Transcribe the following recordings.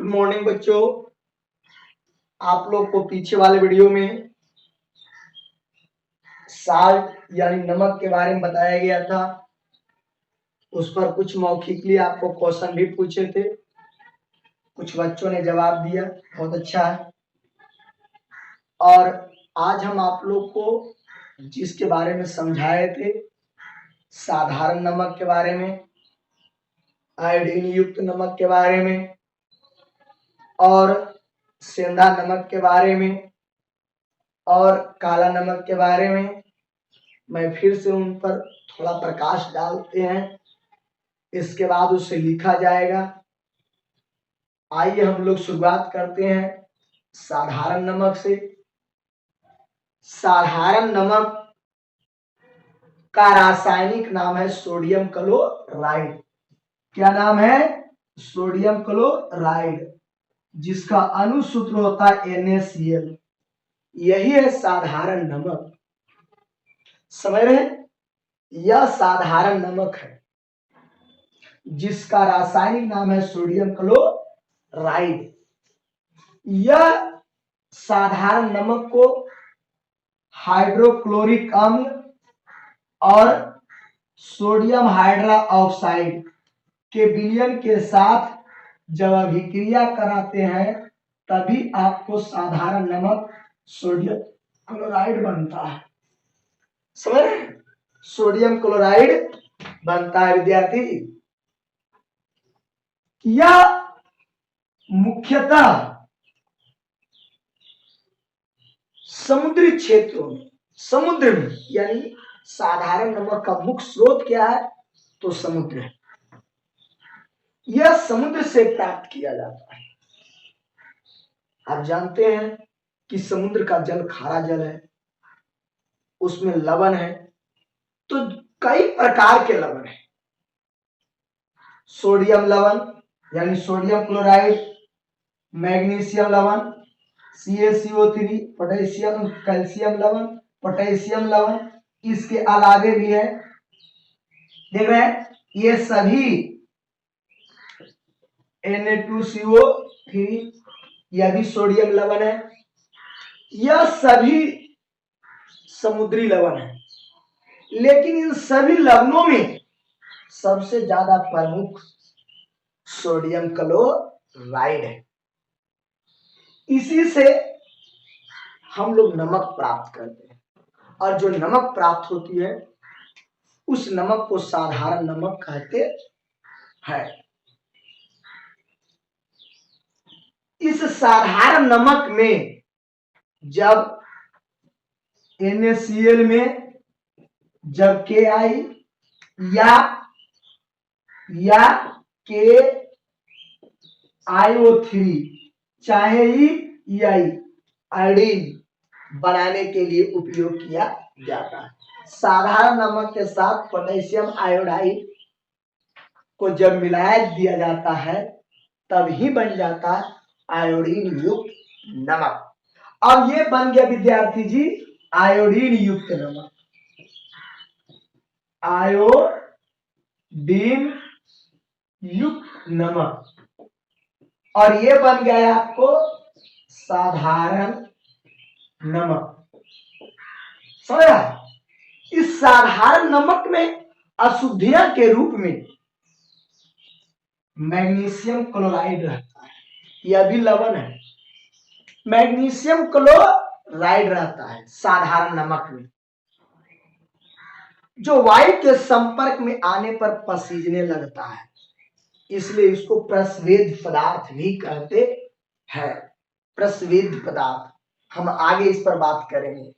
Good morning बच्चों। आप लोग को पीछे वाले वीडियो में साल्ट यानी नमक के बारे में बताया गया था। उस पर कुछ मौखिकली आपको क्वेश्चन भी पूछे थे, कुछ बच्चों ने जवाब दिया, बहुत अच्छा है। और आज हम आप लोग को जिसके बारे में समझाए थे, साधारण नमक के बारे में, आयोडीन युक्त नमक के बारे में और सेंधा नमक के बारे में और काला नमक के बारे में, मैं फिर से उन पर थोड़ा प्रकाश डालते हैं। इसके बाद उसे लिखा जाएगा। आइए हम लोग शुरुआत करते हैं साधारण नमक से। साधारण नमक का रासायनिक नाम है सोडियम क्लोराइड। क्या नाम है? सोडियम क्लोराइड, जिसका अणुसूत्र होता है NaCl। यही है साधारण नमक। समझ रहे हैं? यह साधारण नमक है जिसका रासायनिक नाम है सोडियम क्लोराइड। यह साधारण नमक को हाइड्रोक्लोरिक अम्ल और सोडियम हाइड्रोक्साइड के विलयन के साथ जब अभिक्रिया कराते हैं तभी आपको साधारण नमक सोडियम क्लोराइड बनता है। समझ रहे हैं? सोडियम क्लोराइड बनता है विद्यार्थी। यह मुख्यतः समुद्री क्षेत्रों में, समुद्र में, यानी साधारण नमक का मुख्य स्रोत क्या है? तो समुद्र है। यह समुद्र से प्राप्त किया जाता है। आप जानते हैं कि समुद्र का जल खारा जल है, उसमें लवण है। तो कई प्रकार के लवण है। सोडियम लवण यानी सोडियम क्लोराइड, मैग्नीशियम लवण CaCO3, पोटेशियम कैल्शियम लवण, पोटेशियम लवण, इसके अलावे भी है। देख रहे हैं, ये सभी Na2CO3, यह भी सोडियम लवण है। यह सभी समुद्री लवण है, लेकिन इन सभी लवणों में सबसे ज्यादा प्रमुख सोडियम क्लोराइड है। इसी से हम लोग नमक प्राप्त करते हैं, और जो नमक प्राप्त होती है उस नमक को साधारण नमक कहते हैं। इस साधारण नमक में जब NaCl में जब Ki या KiO3 चाहे ही आयोडीन बनाने के लिए उपयोग किया जाता है। साधारण नमक के साथ पोटेशियम आयोडाइड को जब मिलाया दिया जाता है तब ही बन जाता है आयोडीन युक्त नमक। अब ये बन गया विद्यार्थी जी आयोडीन युक्त नमक। आयोडीन युक्त नमक, और ये बन गया आपको साधारण नमक। समझा? इस साधारण नमक में अशुद्धियां के रूप में मैग्नीशियम क्लोराइड रहता है। यह भी लवण है। मैग्नीशियम क्लोराइड रहता है साधारण नमक में, जो वायु के संपर्क में आने पर पसीजने लगता है, इसलिए इसको प्रस्वेद पदार्थ भी कहते हैं। प्रस्वेद पदार्थ, हम आगे इस पर बात करेंगे।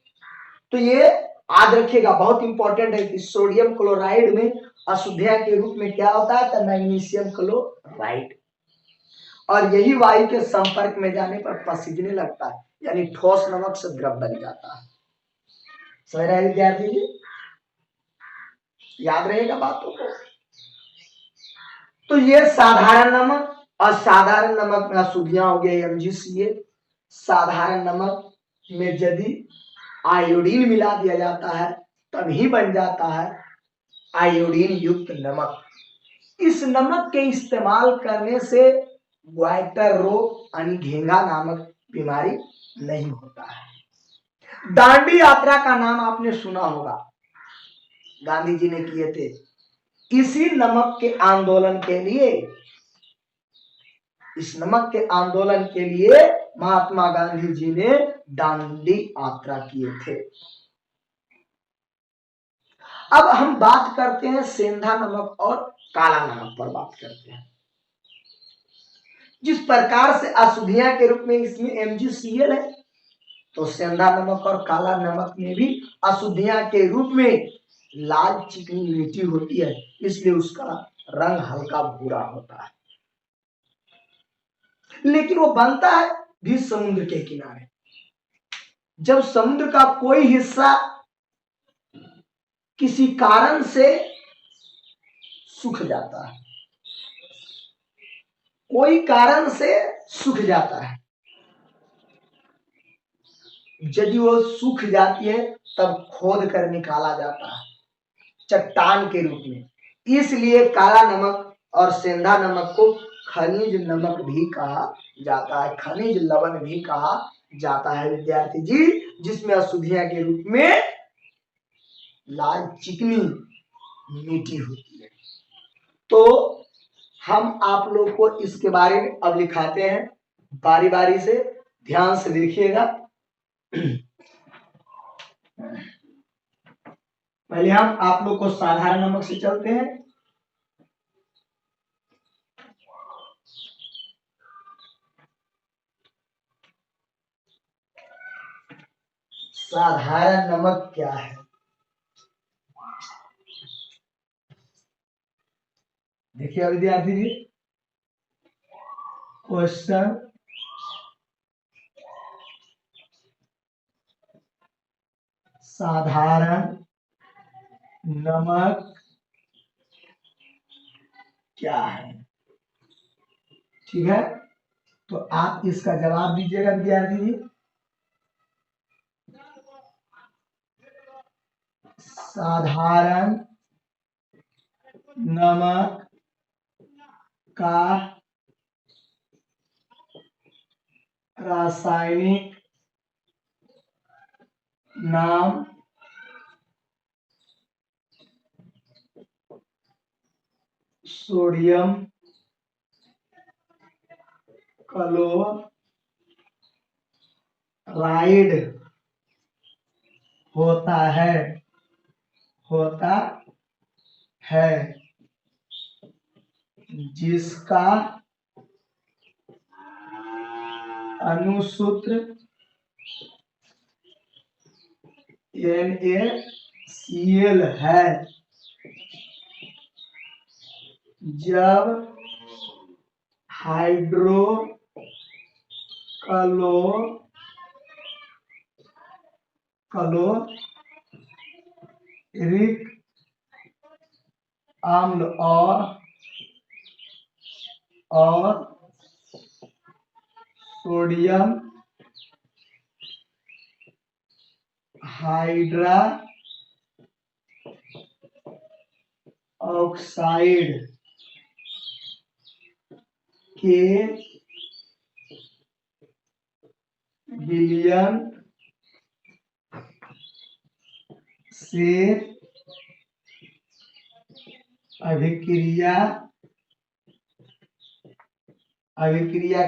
तो ये याद रखिएगा, बहुत इंपॉर्टेंट है कि सोडियम क्लोराइड में अशुद्धियां के रूप में क्या होता है? तो मैग्नीशियम क्लोराइड, और यही वायु के संपर्क में जाने पर पसीजने लगता है, यानी ठोस नमक से द्रव बन जाता है। समझ रहे विद्यार्थी जी? याद रहेगा बातों को। तो ये साधारण नमक, और साधारण नमक में अशुद्धियां हो गई MgCl। साधारण नमक में यदि आयोडीन मिला दिया जाता है तभी बन जाता है आयोडीन युक्त नमक। इस नमक के इस्तेमाल करने से ग्वाइटर रोग यानी घेंघा नामक बीमारी नहीं होता है। दांडी यात्रा का नाम आपने सुना होगा, गांधी जी ने किए थे। इसी नमक के आंदोलन के लिए, इस नमक के आंदोलन के लिए महात्मा गांधी जी ने दांडी यात्रा किए थे। अब हम बात करते हैं सेंधा नमक और काला नमक पर बात करते हैं। जिस प्रकार से अशुद्धियां के रूप में इसमें MgCl है, तो सेंधा नमक और काला नमक में भी अशुद्धियां के रूप में लाल चिकनी मिट्टी होती है, इसलिए उसका रंग हल्का भूरा होता है। लेकिन वो बनता है भी समुद्र के किनारे। जब समुद्र का कोई हिस्सा किसी कारण से सूख जाता है, कोई कारण से सूख जाता है, यदि वो सूख जाती है तब खोद कर निकाला जाता है चट्टान के रूप में। इसलिए काला नमक और सेंधा नमक को खनिज नमक भी कहा जाता है, खनिज लवण भी कहा जाता है विद्यार्थी जी, जिसमें अशुद्धियां के रूप में लाल चिकनी मिट्टी होती है। तो हम आप लोग को इसके बारे में अब लिखाते हैं, बारी बारी से ध्यान से देखिएगा। पहले हम आप लोग को साधारण नमक से चलते हैं। साधारण नमक क्या है? देखिए विद्यार्थी जी, क्वेश्चन साधारण नमक क्या है? ठीक है, तो आप इसका जवाब दीजिएगा विद्यार्थी जी। साधारण नमक का रासायनिक नाम सोडियम क्लोराइड होता है, जिसका अणुसूत्र NaCl है। जब हाइड्रोक्लोरिक अम्ल और सोडियम हाइड्रा ऑक्साइड के विलयन से अभिक्रिया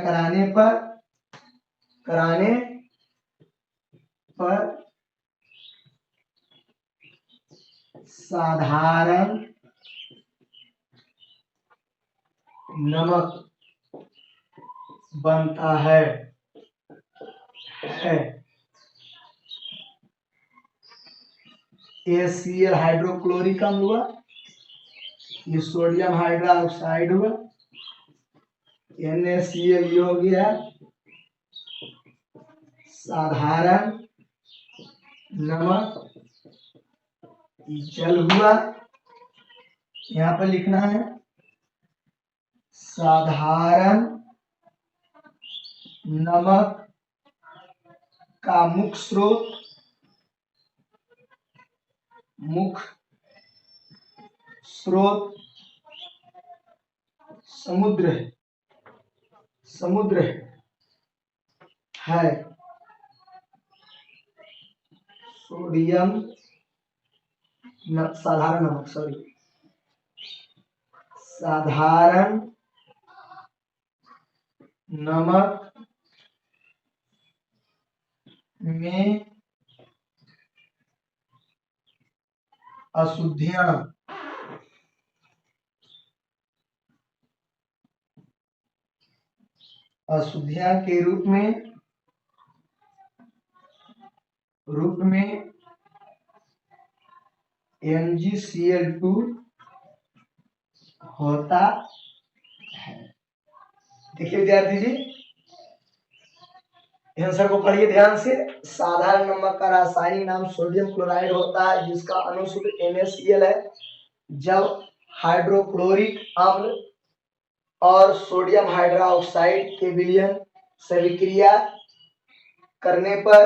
कराने पर साधारण नमक बनता है। ACl हाइड्रोक्लोरिक अम्ल हुआ, ये सोडियम हाइड्रा ऑक्साइड हुआ, NaCl ये हो गया साधारण नमक, जल हुआ। यहाँ पर लिखना है साधारण नमक का मुख्य स्रोत समुद्र है। समुद्र है। सोडियम साधारण नमक, सॉरी, साधारण नमक में अशुद्धियां के रूप में MgCl2 होता है। देखिए विद्यार्थी जी, आंसर को पढ़िए ध्यान से। साधारण नमक का रासायनिक नाम सोडियम क्लोराइड होता है, जिसका अणु सूत्र NaCl है। जब हाइड्रोक्लोरिक अम्ल और सोडियम हाइड्रोक्साइड के विलयन से विक्रिया करने पर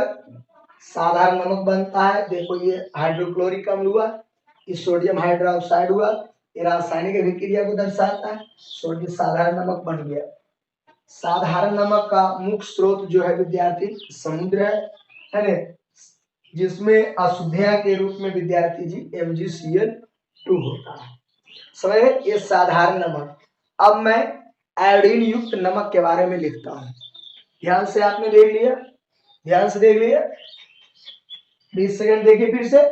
साधारण नमक बनता है। देखो ये हाइड्रोक्लोरिक अम्ल हुआ, ये सोडियम हाइड्रोक्साइड हुआ, ये रासायनिक अभिक्रिया को दर्शाता है। सोडियम साधारण नमक बन गया। साधारण नमक का मुख्य स्रोत जो है विद्यार्थी समुद्र है ना, जिसमें अशुद्धियां के रूप में विद्यार्थी जी MgCl2 होता है। समझ रहे, ये साधारण नमक। अब मैं आयोडीन युक्त नमक के बारे में लिखता हूं। ध्यान से आपने देख लिया, ध्यान से देख लिया, 20 सेकंड देखिए फिर से।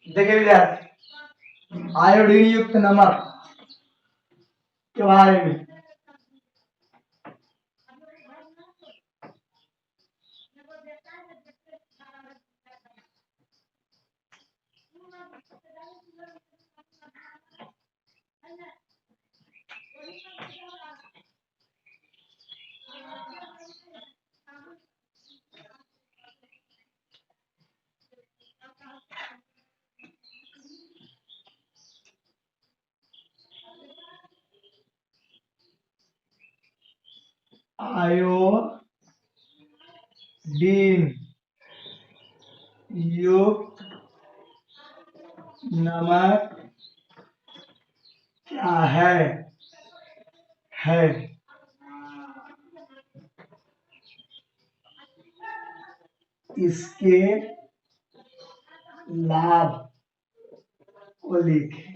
देखिए विद्यार्थी, आयोडीन युक्त नमक के बारे में आयोडीन युक्त नमक क्या है इसके लाभ को लिखें।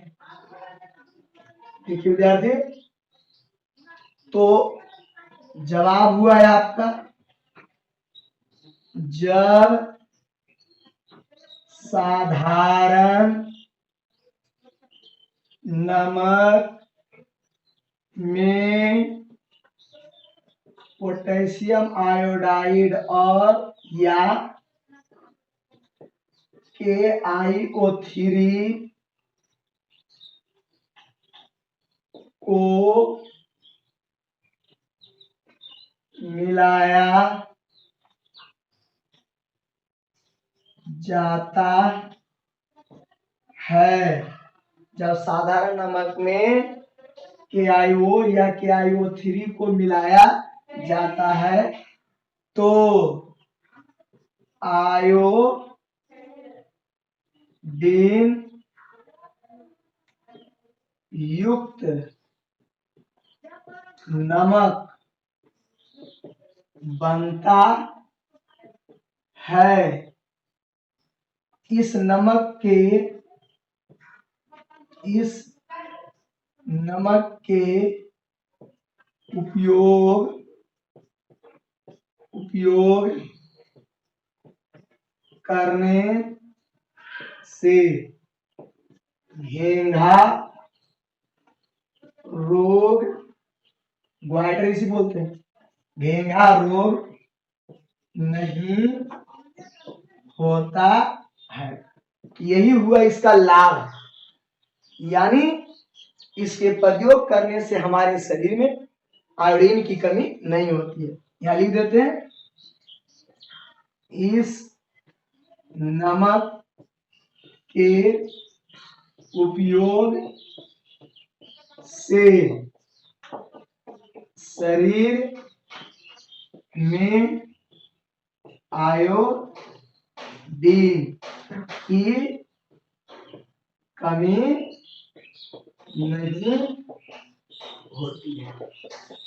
देखिए विद्यार्थी, तो जवाब हुआ है आपका, जब साधारण नमक में पोटेशियम आयोडाइड और या KiO3 को मिलाया जाता है। जब साधारण नमक में KiO या KiO3 को मिलाया जाता है तो आयोडीन युक्त नमक बनता है। इस नमक के उपयोग करने से घेंघा रोग, ग्वाइटर इसी बोलते हैं, घेंघा रोग नहीं होता है। यही हुआ इसका लाभ, यानी इसके प्रयोग करने से हमारे शरीर में आयोडीन की कमी नहीं होती है। यहां लिख देते हैं, इस नमक के उपयोग से शरीर में आयोडीन की कमी नहीं होती है।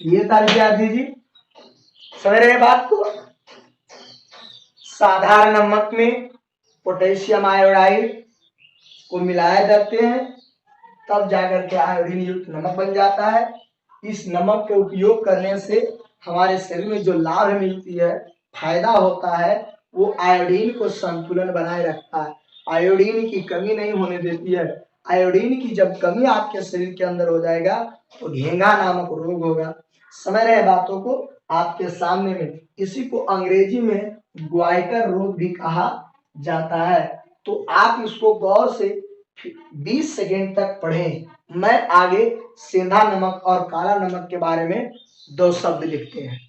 ये तारीफ याद दीजिए, समझ रहे बात को। साधारण नमक में पोटेशियम आयोडाइड को मिलाए जाते हैं, तब जाकर के आयोडीन युक्त नमक बन जाता है। इस नमक के उपयोग करने से हमारे शरीर में जो लाभ मिलती है, फायदा होता है, वो आयोडीन को संतुलन बनाए रखता है, आयोडीन की कमी नहीं होने देती है। आयोडीन की जब कमी आपके शरीर के अंदर हो जाएगा तो घेंगा नामक रोग होगा। समझ रहे बातों को आपके सामने में। इसी को अंग्रेजी में ग्वाइटर रोग भी कहा जाता है। तो आप इसको गौर से 20 सेकेंड तक पढ़ें। मैं आगे सेंधा नमक और काला नमक के बारे में 2 शब्द लिखते हैं।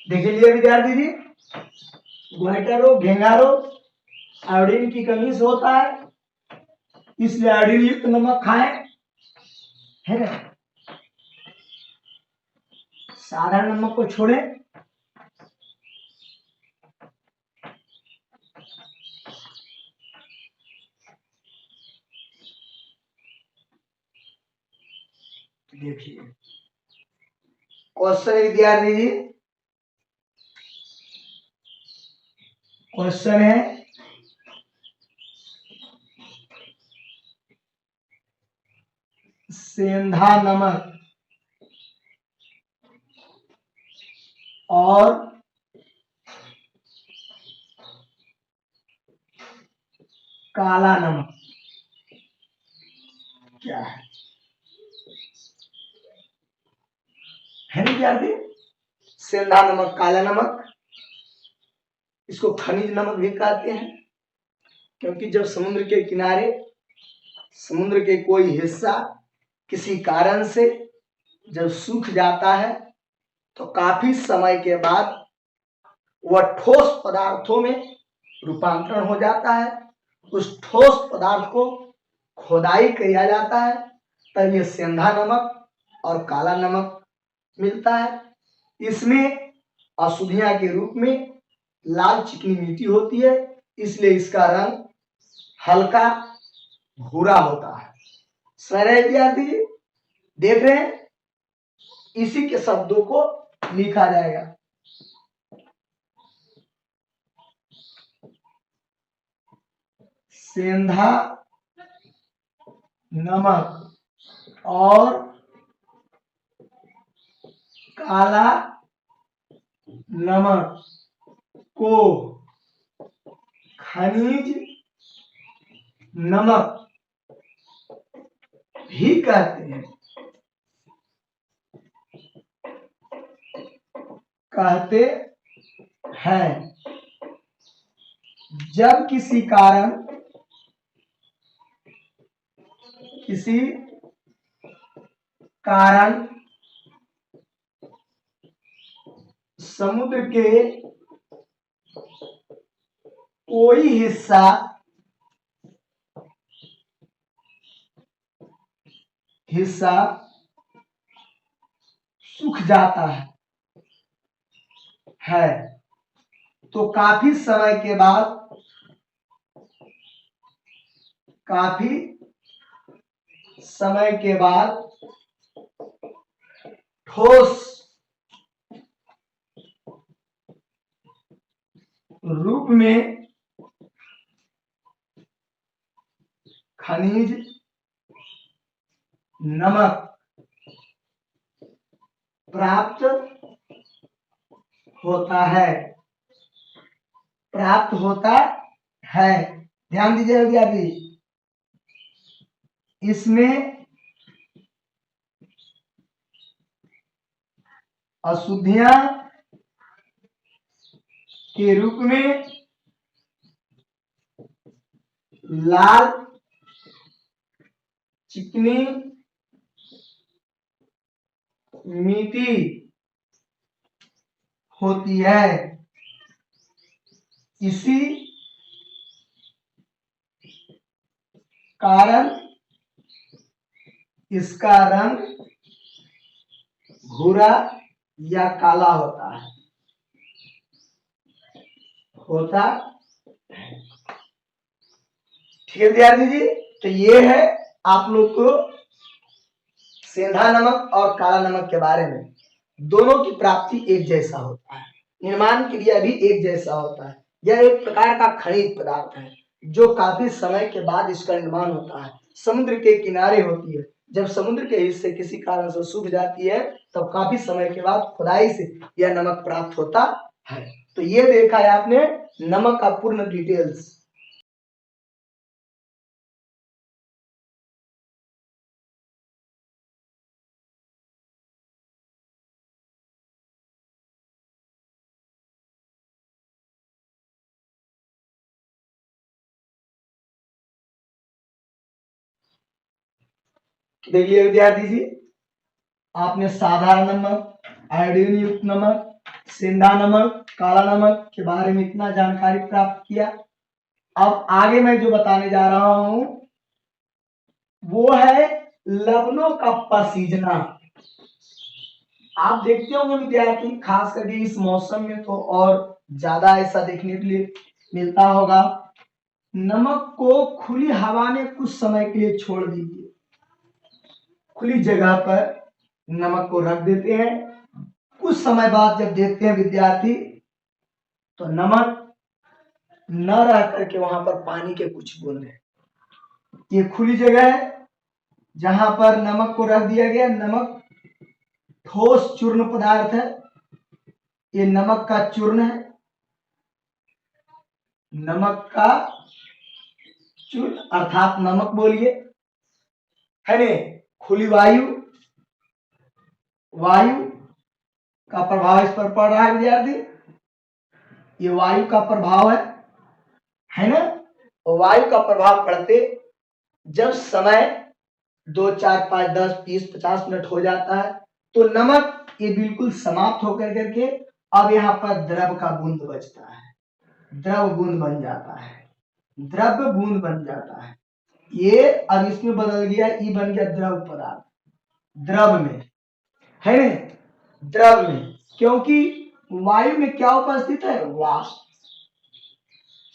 देख लीजिए विद्यार्थी जी, ग्वाइटर रोग, घेंगा रोग आयोडीन की कमी से होता है, इसलिए आयोडीन युक्त नमक खाएं, है ना। साधारण नमक को छोड़ें। देखिए क्वेश्चन विद्यार्थी जी, क्वेश्चन है सेंधा नमक और काला नमक क्या है विद्यार्थी। सेंधा नमक, काला नमक, इसको खनिज नमक भी कहते हैं, क्योंकि जब समुद्र के किनारे समुद्र के कोई हिस्सा किसी कारण से जब सूख जाता है तो काफी समय के बाद वह ठोस पदार्थों में रूपांतरण हो जाता है। उस ठोस पदार्थ को खोदाई किया जाता है, तब ये सेंधा नमक और काला नमक मिलता है। इसमें अशुद्धियां के रूप में लाल चिकनी मिट्टी होती है, इसलिए इसका रंग हल्का भूरा होता है। सही विद्यार्थी देख रहे हैं, इसी के शब्दों को लिखा जाएगा। सेंधा नमक और काला नमक को खनिज नमक भी कहते हैं। जब किसी कारण समुद्र के कोई हिस्सा सूख जाता है तो काफी समय के बाद ठोस रूप में खनिज नमक प्राप्त होता है। ध्यान दीजिए विद्यार्थी, इसमें अशुद्धियां के रूप में लाल चिकनी मीठी होती है। इसी कारण इसका रंग भूरा या काला होता ठीक है विद्यार्थी जी। तो ये है आप लोग को सेंधा नमक और काला नमक के बारे में। दोनों की प्राप्ति एक जैसा होता है, निर्माण क्रिया भी एक जैसा होता है। यह एक प्रकार का खनिज पदार्थ है जो काफी समय के बाद इसका निर्माण होता है। समुद्र के किनारे होती है। जब समुद्र के हिस्से किसी कारण से सूख जाती है तब काफी समय के बाद खुदाई से यह नमक प्राप्त होता है। तो ये देखा है आपने नमक का पूर्ण डिटेल्स। देखिए विद्यार्थी जी, आपने साधारण नमक, आयोडीन युक्त नमक, सेंधा नमक, काला नमक के बारे में इतना जानकारी प्राप्त किया। अब आगे मैं जो बताने जा रहा हूं वो है लवणों का पसीजना। आप देखते होंगे विद्यार्थी, खास करके इस मौसम में तो और ज्यादा ऐसा देखने के लिए मिलता होगा। नमक को खुली हवा में कुछ समय के लिए छोड़ दीजिए, खुली जगह पर नमक को रख देते हैं। कुछ समय बाद जब देखते हैं विद्यार्थी तो नमक न रह करके वहां पर पानी के कुछ बूंद है। ये खुली जगह है जहां पर नमक को रख दिया गया। नमक ठोस चूर्ण पदार्थ है, ये नमक का चूर्ण है, नमक का चूर्ण अर्थात नमक बोलिए, है ने। खुली वायु का प्रभाव इस पर पड़ रहा है विद्यार्थी, ये वायु का प्रभाव है ना। वायु का प्रभाव पड़ते जब समय 2, 4, 5, 10, 20, 50 मिनट हो जाता है तो नमक ये बिल्कुल समाप्त होकर करके अब यहाँ पर द्रव का बूंद बचता है, द्रव बूंद बन जाता है, द्रव्य बूंद बन जाता है। ये अब इसमें बदल गया, ई बन गया द्रव पदार्थ, द्रव में, है ना, द्रव में। क्योंकि वायु में क्या उपस्थित है, वाष्प।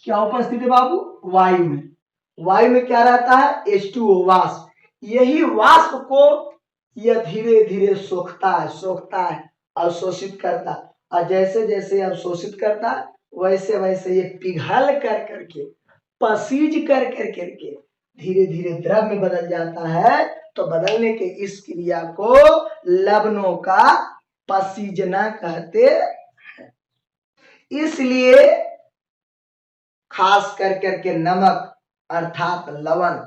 क्या उपस्थित है बाबू, वायु में। वायु में क्या रहता है, H2O, वाष्प। यही वाष्प को यह धीरे धीरे सोखता है, अवशोषित करता है। और जैसे जैसे अवशोषित करता है वैसे वैसे ये पिघल कर करके, पसीज कर करके धीरे धीरे द्रव में बदल जाता है। तो बदलने के इस क्रिया को लवणों का पसीजना कहते हैं। इसलिए खास कर करके नमक अर्थात लवण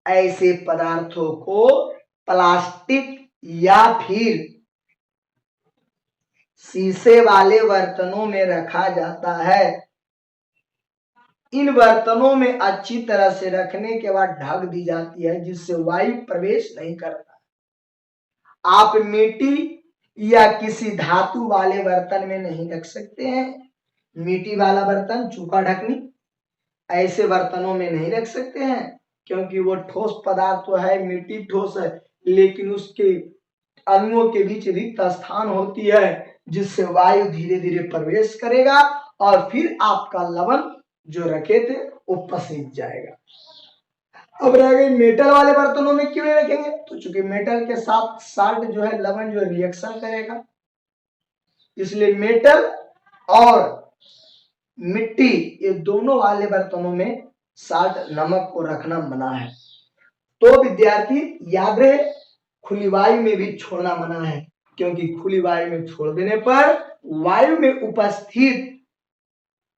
ऐसे पदार्थों को प्लास्टिक या फिर शीशे वाले बर्तनों में रखा जाता है। इन बर्तनों में अच्छी तरह से रखने के बाद ढक दी जाती है जिससे वायु प्रवेश नहीं करता। आप मिट्टी या किसी धातु वाले बर्तन में नहीं रख सकते हैं। मिट्टी वाला बर्तन, चूका ढकनी, ऐसे बर्तनों में नहीं रख सकते हैं क्योंकि वो ठोस पदार्थ तो है, मिट्टी ठोस है, लेकिन उसके अणुओं के बीच रिक्त स्थान होती है जिससे वायु धीरे धीरे प्रवेश करेगा और फिर आपका लवण जो रखे थे वो पसीज जाएगा। अब रह गई मेटल वाले बर्तनों में क्यों नहीं रखेंगे, तो चूंकि मेटल के साथ साल्ट जो है, लवण जो है रिएक्शन करेगा, इसलिए मेटल और मिट्टी ये दोनों वाले बर्तनों में साल्ट, नमक को रखना मना है। तो विद्यार्थी याद रहे, खुली वायु में भी छोड़ना मना है क्योंकि खुली वायु में छोड़ देने पर वायु में उपस्थित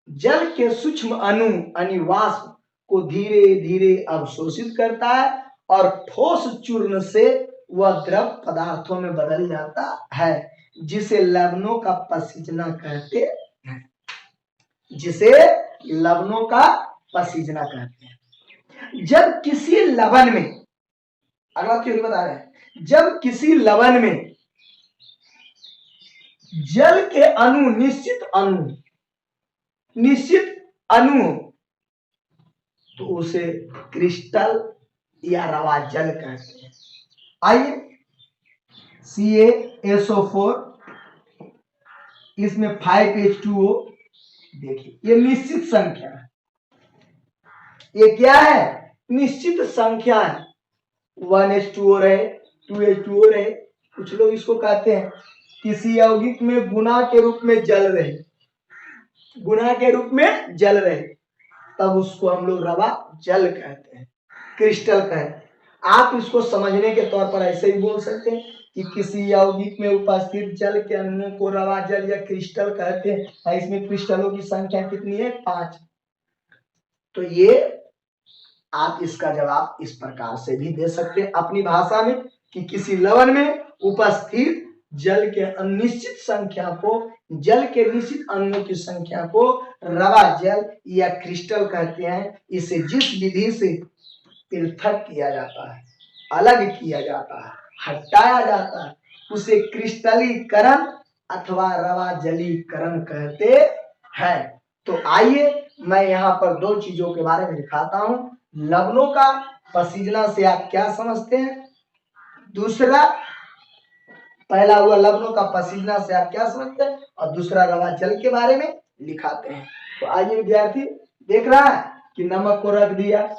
जल के सूक्ष्म अणु यानी वाष्प को धीरे धीरे अवशोषित करता है और ठोस चूर्ण से वह द्रव पदार्थों में बदल जाता है। जिसे लवणों का पसीजना कहते हैं, जिसे लवणों का पसीजना कहते हैं। जब किसी लवण में, अगला थ्योरी बता रहे हैं, जब किसी लवण में जल के अणु निश्चित अणु तो उसे क्रिस्टल या रवा जल कहते हैं। आइए CaSO4, इसमें 5H2O, देखिए ये निश्चित संख्या है। ये क्या है? निश्चित संख्या है। 1H2O रहे, 2H2O रहे, कुछ लोग इसको कहते हैं किसी यौगिक में गुना के रूप में जल रहे, गुना के रूप में जल रहे, तब उसको हम लोग रवा जल कहते हैं, क्रिस्टल कहते हैं। आप इसको समझने के तौर पर ऐसे ही बोल सकते हैं कि किसी यौगिक में उपस्थित जल के अणुओं को रवा जल या क्रिस्टल कहते हैं। इसमें क्रिस्टलों की संख्या कितनी है? 5। तो ये आप इसका जवाब इस प्रकार से भी दे सकते हैं अपनी भाषा में कि किसी लवण में उपस्थित जल के अनिश्चित संख्या को, जल के निश्चित अणुओं की संख्या को रवा जल या क्रिस्टल कहते हैं। इसे जिस विधि से पृथक किया जाता है, अलग किया जाता है, हटाया जाता है, उसे क्रिस्टलीकरण अथवा रवा जलीकरण कहते हैं। तो आइए मैं यहाँ पर दो चीजों के बारे में दिखाता हूं। लवणों का पसीजना से आप क्या समझते हैं? दूसरा, पहला हुआ लवणों का पसीजना से आप क्या समझते हैं, और दूसरा रवा जल के बारे में लिखाते हैं। तो आइए विद्यार्थी, देख रहा है कि नमक को रख दिया,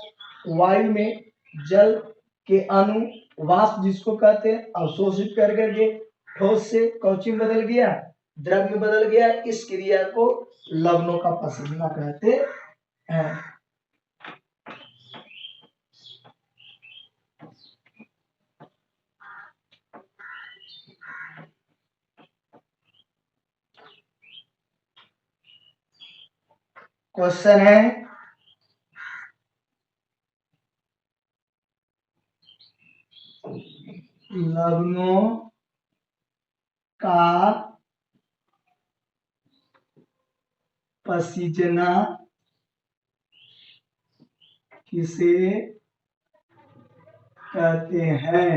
वायु में जल के अणु, वाष्प जिसको कहते हैं, अवशोषित कर करके ठोस से कौची में बदल गया? द्रव में बदल गया। इस क्रिया को लवणों का पसीजना कहते हैं। क्वेश्चन है, लवणों का पसीजना किसे कहते हैं?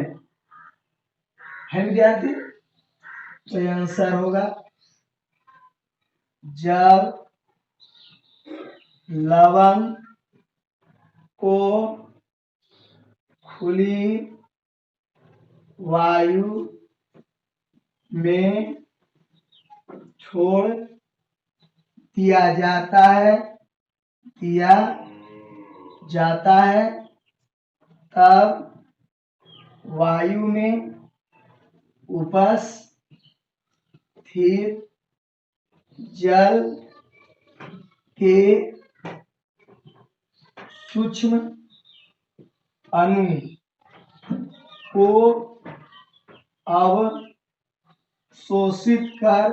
है विद्यार्थी? तो आंसर होगा, जब लवण को खुली वायु में छोड़ दिया जाता है, तब वायु में उपस्थित जल के सूक्ष्म अणु को अवशोषित कर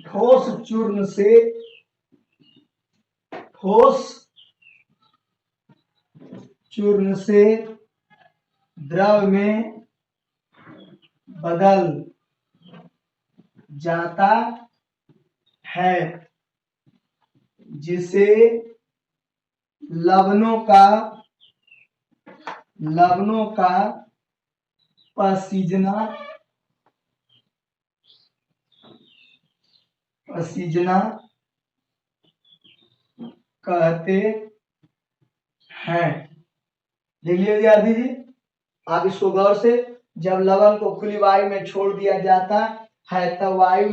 ठोस चूर्ण से द्रव में बदल जाता है, जिसे लवणों का पसीजना कहते हैं। देखिए विद्यार्थी जी, आप इसको गौर से, जब लवण को खुली वायु में छोड़ दिया जाता है, तब वायु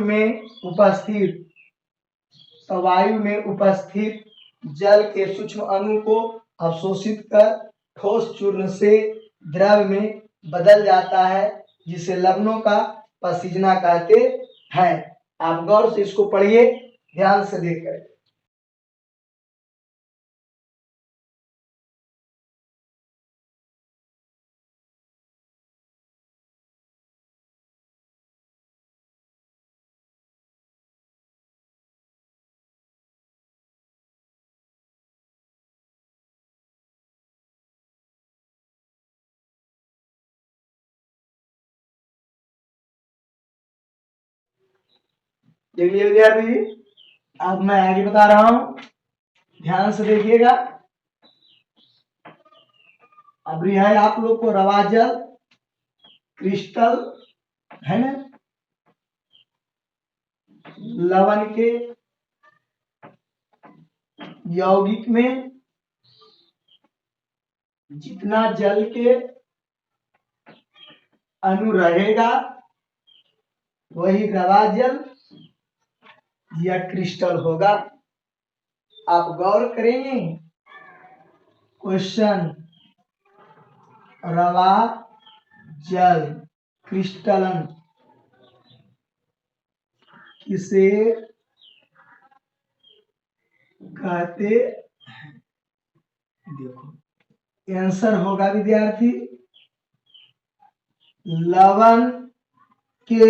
में उपस्थित जल के सूक्ष्म अणु को अवशोषित कर ठोस चूर्ण से द्रव में बदल जाता है, जिसे लवणों का पसीजना कहते हैं। आप गौर से इसको पढ़िए, ध्यान से देखकर। देख लीजिए विद्यार्थी जी, अब मैं आगे बता रहा हूं, ध्यान से देखिएगा। अब है आप लोग को रवा जल, क्रिस्टल, है ना, लवण के यौगिक में जितना जल के अणु रहेगा वही रवा जल या क्रिस्टल होगा। आप गौर करेंगे, क्वेश्चन, रवा जल क्रिस्टलन किसे कहते हैं? देखो आंसर होगा विद्यार्थी, लवण के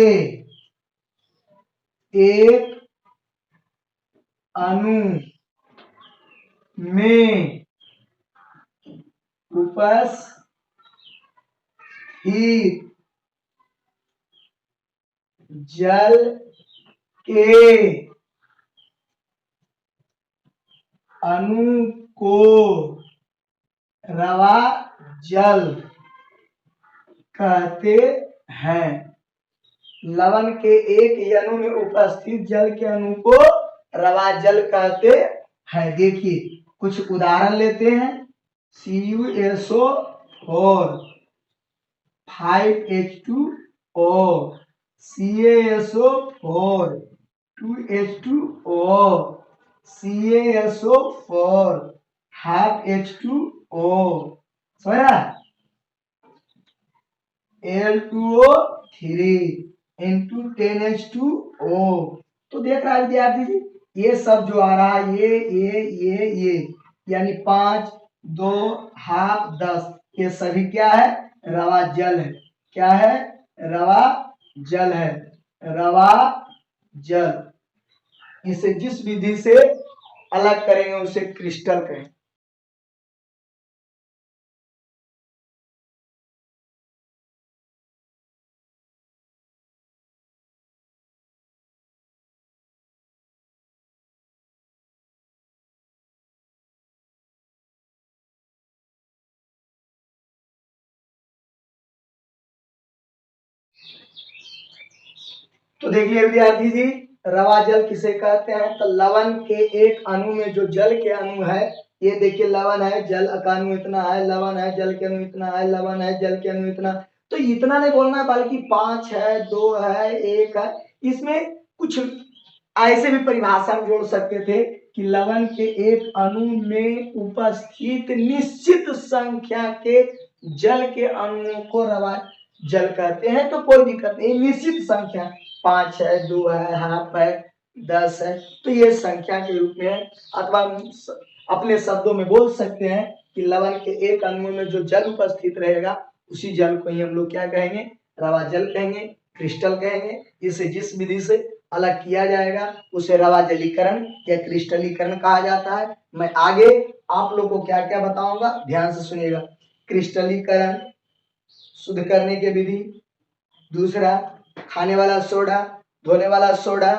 एक अणु में उपस्थित जल के अणु को रवा जल कहते हैं। लवण के एक अणु में उपस्थित जल के अणु को रवा जल कहते हैं। देखिए कुछ उदाहरण लेते हैं। CuSO4, 5H2O, CaSO4, 2H2O, CaSO4, half H2O, समझा, L2O3 into 10H2O। तो देख रहा है विद्यार्थी जी, ये सब जो आ रहा है ये यानी 5, 2, हाफ 10, ये सभी क्या है? रवा जल है। क्या है? रवा जल है। रवा जल। इसे जिस विधि से अलग करेंगे उसे क्रिस्टल कहेंगे। तो देखिए विद्यार्थी जी, रवा जल किसे कहते हैं? तो लवण के एक अणु में जो जल के अणु है, ये देखिए लवण है, जल का अणु इतना है, लवण है, जल के अणु इतना है, लवण है, जल के अणु इतना। तो इतना नहीं बोलना बल्कि 5 है, 2 है, 1 है। इसमें कुछ ऐसे भी परिभाषा हम जोड़ सकते थे कि लवण के एक अणु में उपस्थित निश्चित संख्या के जल के अणुओं को रवा जल कहते हैं। तो कोई दिक्कत नहीं, निश्चित संख्या 5 है, 2 है, हाफ है, 10 है, तो ये संख्या के रूप में है। अथवा अपने शब्दों में बोल सकते हैं कि लवण के एक अणु में जो जल उपस्थित रहेगा उसी जल को ही हम लोग क्या कहेंगे? रवा जल कहेंगे, क्रिस्टल कहेंगे। इसे जिस विधि से अलग किया जाएगा उसे रवा जलीकरण या क्रिस्टलीकरण कहा जाता है। मैं आगे आप लोग को क्या क्या बताऊंगा, ध्यान से सुनिएगा। क्रिस्टलीकरण, शुद्ध करने की विधि, दूसरा खाने वाला सोडा, धोने वाला सोडा,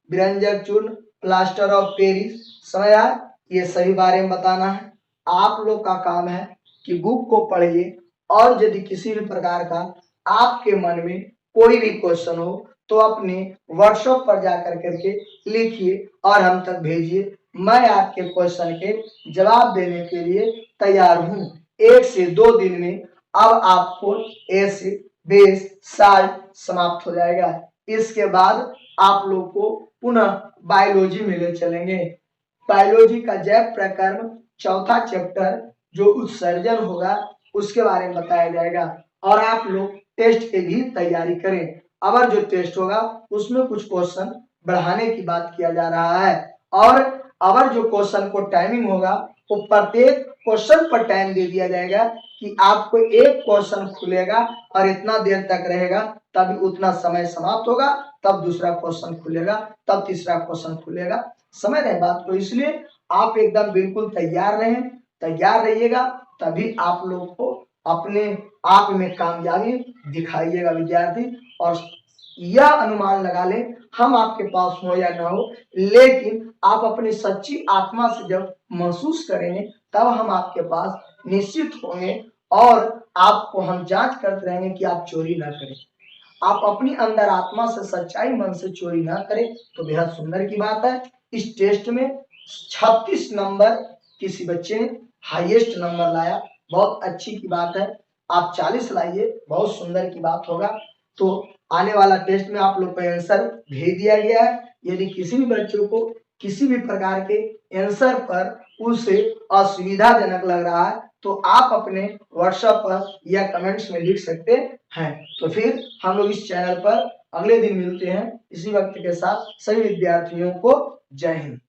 व्यंजक चूर्ण, प्लास्टर ऑफ पेरिस, समझा? ये सभी बारे में बताना है। आप लोग का काम है कि बुक को पढ़िए और यदि किसी भी प्रकार का आपके मन में कोई भी क्वेश्चन हो तो अपने व्हाट्सएप पर जाकर करके लिखिए और हम तक भेजिए। मैं आपके क्वेश्चन के जवाब देने के लिए तैयार हूँ। 1 से 2 दिन में अब आपको एसिड, बेस, साल्ट समाप्त हो जाएगा। इसके बाद आप लोग को पुनः बायोलॉजी में ले चलेंगे। बायोलॉजी का जैव प्रकरण चौथा चैप्टर जो उत्सर्जन होगा उसके बारे में बताया जाएगा। और आप लोग टेस्ट की भी तैयारी करें। अगर जो टेस्ट होगा उसमें कुछ क्वेश्चन बढ़ाने की बात किया जा रहा है। और अगर जो क्वेश्चन को टाइमिंग होगा वो प्रत्येक क्वेश्चन पर टाइम दे दिया जाएगा कि आपको एक क्वेश्चन खुलेगा और इतना देर तक रहेगा, तभी उतना समय समाप्त होगा, तब दूसरा क्वेश्चन खुलेगा, तब तीसरा क्वेश्चन खुलेगा। समझ रहे बात को? इसलिए आप एकदम बिल्कुल तैयार रहें, तैयार रहिएगा, तभी आप लोग को अपने आप में कामयाबी दिखाइएगा विद्यार्थी। और यह अनुमान लगा लें हम आपके पास हो या ना हो, लेकिन आप अपनी सच्ची आत्मा से जब महसूस करेंगे तब हम आपके पास निश्चित होंगे और आपको हम जांच करते रहेंगे कि आप चोरी ना करें। आप अपनी अंदर आत्मा से सच्चाई मन से चोरी ना करें तो बेहद सुंदर की बात है। इस टेस्ट में 36 नंबर किसी बच्चे ने हाईएस्ट नंबर लाया, बहुत अच्छी की बात है। आप 40 लाइए, बहुत सुंदर की बात होगा। तो आने वाला टेस्ट में आप लोग को आंसर भेज दिया गया है। यदि किसी भी बच्चों को किसी भी प्रकार के आंसर पर उसे असुविधाजनक लग रहा है तो आप अपने व्हाट्सएप पर या कमेंट्स में लिख सकते हैं। तो फिर हम लोग इस चैनल पर अगले दिन मिलते हैं इसी वक्त के साथ। सभी विद्यार्थियों को जय हिंद।